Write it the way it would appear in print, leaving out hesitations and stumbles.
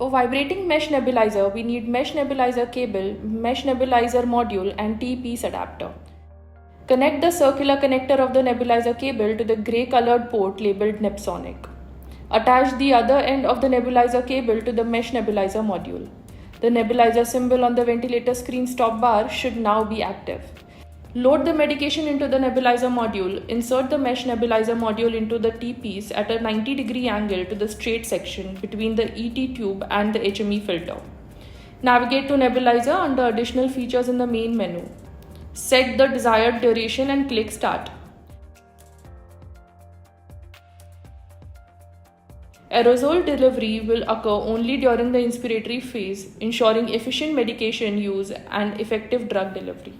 For vibrating mesh nebulizer, we need mesh nebulizer cable, mesh nebulizer module, and T-piece adapter. Connect the circular connector of the nebulizer cable to the grey colored port labeled Nepsonic. Attach the other end of the nebulizer cable to the mesh nebulizer module. The nebulizer symbol on the ventilator screen stop bar should now be active. Load the medication into the nebulizer module. Insert the mesh nebulizer module into the T-piece at a 90-degree angle to the straight section between the ET tube and the HME filter. Navigate to nebulizer under additional features in the main menu. Set the desired duration and click Start. Aerosol delivery will occur only during the inspiratory phase, ensuring efficient medication use and effective drug delivery.